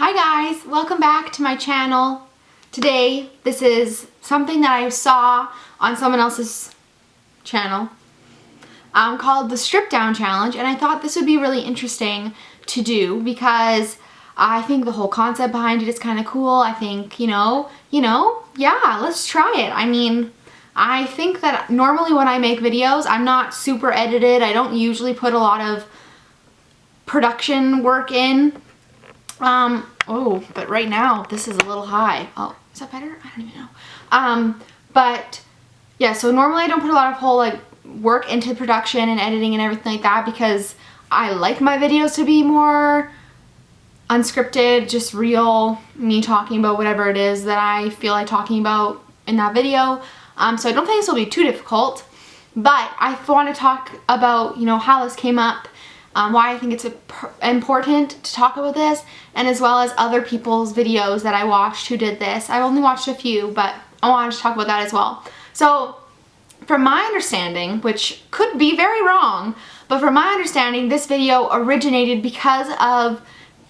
Hi guys, welcome back to my channel. Today, this is something that I saw on someone else's channel called the Strip Down Challenge, and I thought this would be really interesting to do because I think the whole concept behind it is kind of cool. I think, yeah, let's try it. I mean, I think that normally when I make videos, I'm not super edited. I don't usually put a lot of production work in. Oh, but right now this is a little high. Oh, is that better? I don't even know. But yeah, so normally I don't put a lot of whole work into production and editing and everything like that because I like my videos to be more unscripted, just real, me talking about whatever it is that I feel like talking about in that video. So I don't think this will be too difficult, but I want to talk about, how this came up, why I think it's important to talk about this, and as well as other people's videos that I watched who did this. I've only watched a few, but I wanted to talk about that as well. So from my understanding, which could be very wrong, but from my understanding, this video originated because of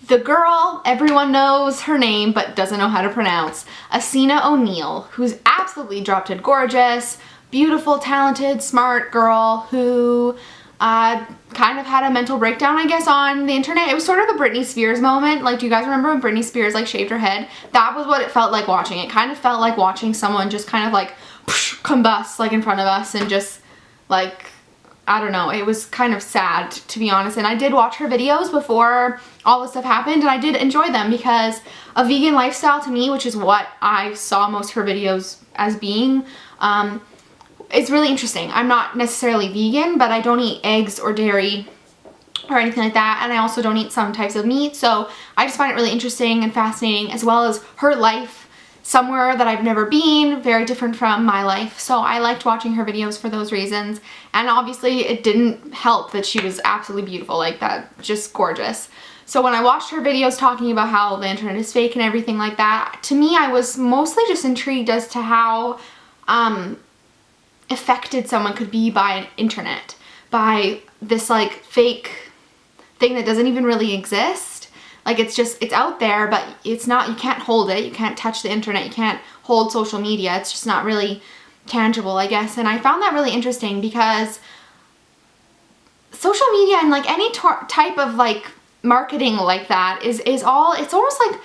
the girl, everyone knows her name but doesn't know how to pronounce, Asina O'Neil, who's absolutely drop-dead gorgeous, beautiful, talented, smart girl who kind of had a mental breakdown, I guess, on the internet. It was sort of a Britney Spears moment. Like, do you guys remember when Britney Spears shaved her head? That was what it felt like watching. It kind of felt like watching someone just kind of combust in front of us and just I don't know, it was kind of sad, to be honest. And I did watch her videos before all this stuff happened, and I did enjoy them because a vegan lifestyle to me, which is what I saw most of her videos as being, it's really interesting. I'm not necessarily vegan, but I don't eat eggs or dairy or anything like that, and I also don't eat some types of meat, so I just find it really interesting and fascinating, as well as her life somewhere that I've never been, very different from my life. So I liked watching her videos for those reasons, and obviously it didn't help that she was absolutely beautiful, just gorgeous. So when I watched her videos talking about how the internet is fake and everything like that, to me I was mostly just intrigued as to how affected someone could be by internet, by this fake thing that doesn't even really exist. It's out there, but it's not, you can't hold it, you can't touch the internet, you can't hold social media, it's just not really tangible, I guess. And I found that really interesting because social media and any type of marketing like that is all, it's almost like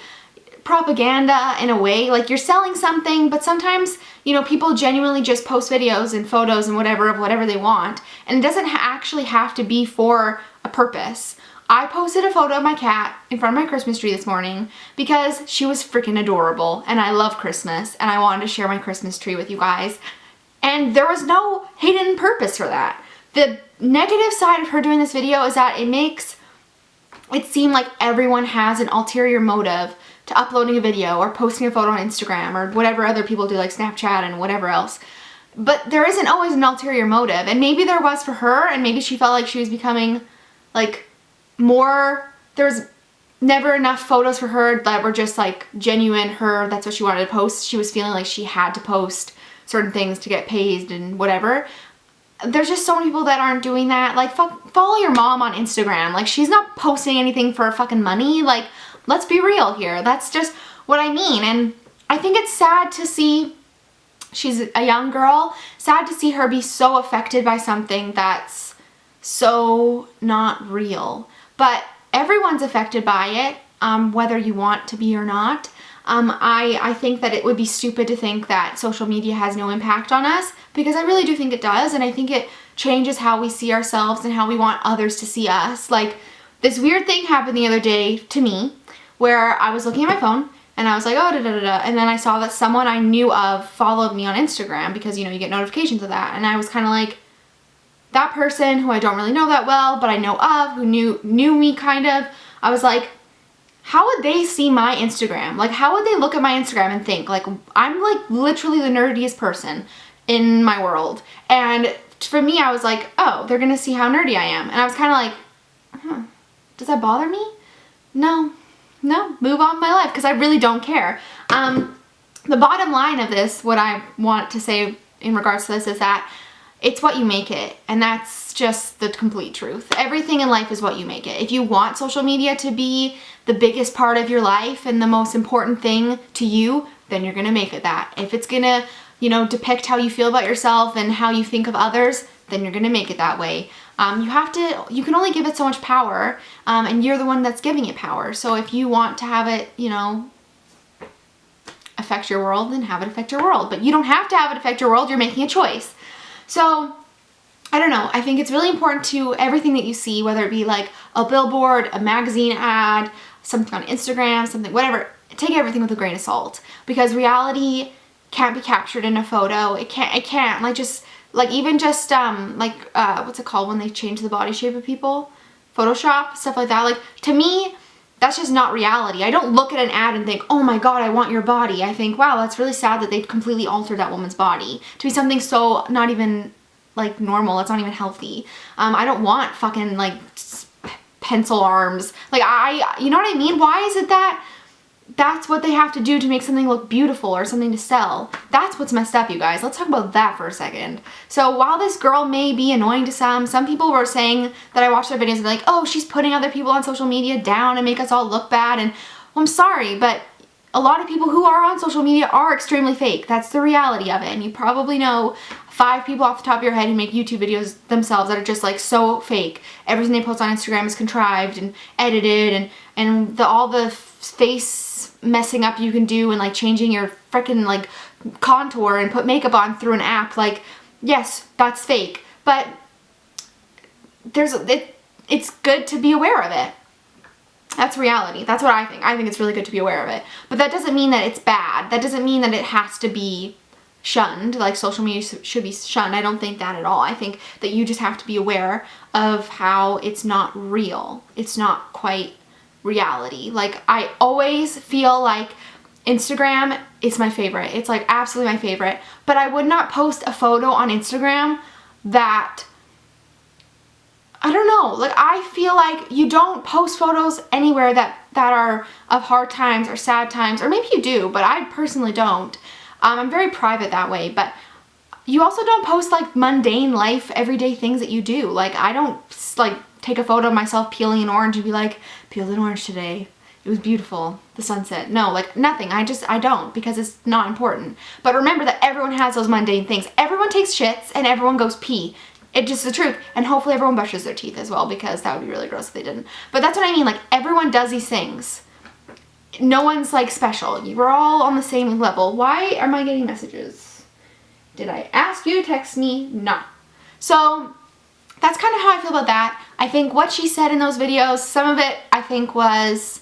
propaganda in a way. You're selling something, but sometimes people genuinely just post videos and photos and whatever of whatever they want, and it doesn't actually have to be for a purpose. I posted a photo of my cat in front of my Christmas tree this morning because she was freaking adorable, and I love Christmas, and I wanted to share my Christmas tree with you guys, and there was no hidden purpose for that. The negative side of her doing this video is that it makes it seem like everyone has an ulterior motive to uploading a video or posting a photo on Instagram or whatever other people do, like Snapchat and whatever else. But there isn't always an ulterior motive, and maybe there was for her, and maybe she felt like she was becoming there's never enough photos for her that were just genuine her, that's what she wanted to post. She was feeling like she had to post certain things to get paid and whatever. There's just so many people that aren't doing that. Follow your mom on Instagram. She's not posting anything for fucking money. Let's be real here. That's just what I mean. And I think it's sad to see, she's a young girl, sad to see her be so affected by something that's so not real. But everyone's affected by it, whether you want to be or not. I think that it would be stupid to think that social media has no impact on us, because I really do think it does, and I think it changes how we see ourselves and how we want others to see us. This weird thing happened the other day to me where I was looking at my phone and I was like, oh, da-da-da-da, and then I saw that someone I knew of followed me on Instagram, because you get notifications of that, and I was kind of like, that person who I don't really know that well, but I know of, who knew me kind of, I was like, how would they see my Instagram? How would they look at my Instagram and think, I'm literally the nerdiest person in my world? And for me, I was like, oh, they're gonna see how nerdy I am. And I was kind of like, does that bother me? No, move on with my life, because I really don't care. The bottom line of this, what I want to say in regards to this, is that it's what you make it, and that's just the complete truth. Everything in life is what you make it. If you want social media to be the biggest part of your life and the most important thing to you, then you're gonna make it that. If it's gonna, you know, depict how you feel about yourself and how you think of others, then you're gonna make it that way. You can only give it so much power, and you're the one that's giving it power. So if you want to have it, you know, affect your world, then have it affect your world. But you don't have to have it affect your world, you're making a choice. So, I don't know, I think it's really important to everything that you see, whether it be like a billboard, a magazine ad, something on Instagram, something, whatever, take everything with a grain of salt, because reality can't be captured in a photo. It can't, like, just, like, even just, what's it called when they change the body shape of people? Photoshop, stuff like that. Like, to me, that's just not reality. I don't look at an ad and think, oh my god, I want your body. I think, wow, that's really sad that they've completely altered that woman's body to be something so not even, like, normal. It's not even healthy. I don't want fucking, like, pencil arms. Like, you know what I mean? Why is it that that's what they have to do to make something look beautiful or something to sell? That's what's messed up, you guys. Let's talk about that for a second. So while this girl may be annoying to some people were saying that I watched their videos and they're like, oh, she's putting other people on social media down and make us all look bad. And well, I'm sorry, but a lot of people who are on social media are extremely fake. That's the reality of it. And you probably know 5 people off the top of your head who make YouTube videos themselves that are just like so fake. Everything they post on Instagram is contrived and edited, and all the face messing up you can do and like changing your freaking like contour and put makeup on through an app. Like, yes, that's fake, but it's good to be aware of it. That's reality. That's what I think. I think it's really good to be aware of it. But that doesn't mean that it's bad. That doesn't mean that it has to be shunned. Like, social media should be shunned. I don't think that at all. I think that you just have to be aware of how it's not real. It's not quite reality. Like, I always feel like Instagram is my favorite. It's like absolutely my favorite. But I would not post a photo on Instagram that, I don't know, like, I feel like you don't post photos anywhere that are of hard times or sad times, or maybe you do, but I personally don't. I'm very private that way, but you also don't post like mundane life, everyday things that you do. Like, I don't like take a photo of myself peeling an orange and be like, peeled an orange today. It was beautiful, the sunset. No, like, nothing. I don't, because it's not important. But remember that everyone has those mundane things. Everyone takes shits and everyone goes pee. It's just the truth. And hopefully everyone brushes their teeth as well, because that would be really gross if they didn't. But that's what I mean. Like, everyone does these things. No one's like special. We're all on the same level. Why am I getting messages? Did I ask you to text me? No. So that's kind of how I feel about that. I think what she said in those videos, some of it I think was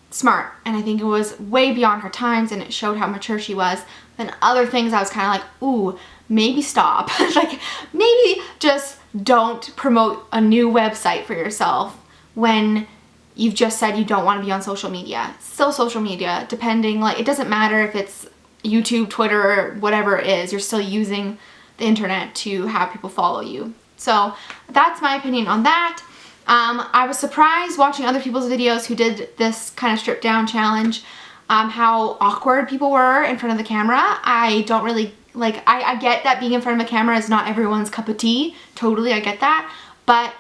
smart, and I think it was way beyond her times, and it showed how mature she was. Then other things I was kind of like, ooh, maybe stop. Like, maybe just don't promote a new website for yourself when you've just said you don't want to be on social media. Still social media, depending, like, it doesn't matter if it's YouTube, Twitter, whatever it is, you're still using the internet to have people follow you. So that's my opinion on that. I was surprised watching other people's videos who did this kind of stripped down challenge, how awkward people were in front of the camera. I don't really, like, I get that being in front of a camera is not everyone's cup of tea. Totally, I get that. But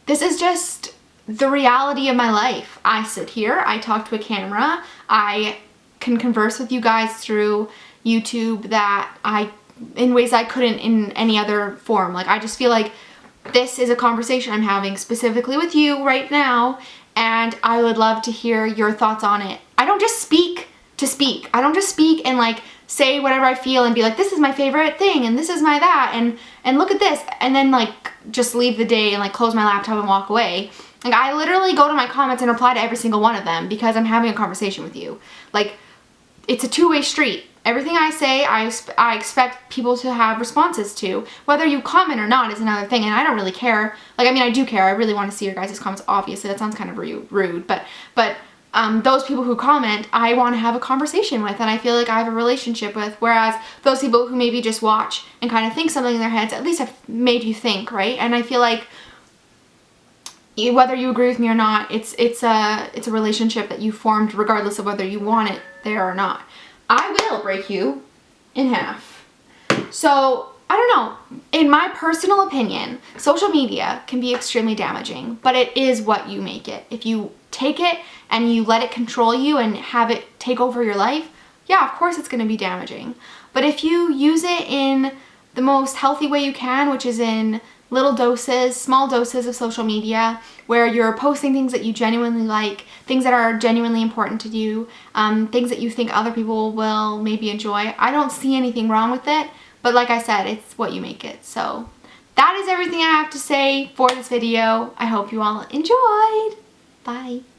this is just the reality of my life. I sit here, I talk to a camera, I can converse with you guys through YouTube in ways I couldn't in any other form. Like, I just feel like this is a conversation I'm having specifically with you right now, and I would love to hear your thoughts on it. I don't just speak to speak. I don't just speak and like say whatever I feel and be like, this is my favorite thing and this is my that and look at this, and then like just leave the day and like close my laptop and walk away. Like, I literally go to my comments and reply to every single one of them because I'm having a conversation with you. Like, it's a two-way street. Everything I say, I expect people to have responses to. Whether you comment or not is another thing, and I don't really care. Like, I mean, I do care. I really want to see your guys' comments, obviously. That sounds kind of rude, but those people who comment, I want to have a conversation with, and I feel like I have a relationship with, whereas those people who maybe just watch and kind of think something in their heads at least have made you think, right? And I feel like whether you agree with me or not, it's a relationship that you formed regardless of whether you want it there or not. I will break you in half. So, I don't know. In my personal opinion, social media can be extremely damaging, but it is what you make it. If you take it and you let it control you and have it take over your life, yeah, of course it's going to be damaging. But if you use it in the most healthy way you can, which is in little doses, small doses of social media, where you're posting things that you genuinely like, things that are genuinely important to you, things that you think other people will maybe enjoy, I don't see anything wrong with it. But like I said, it's what you make it. So that is everything I have to say for this video. I hope you all enjoyed. Bye.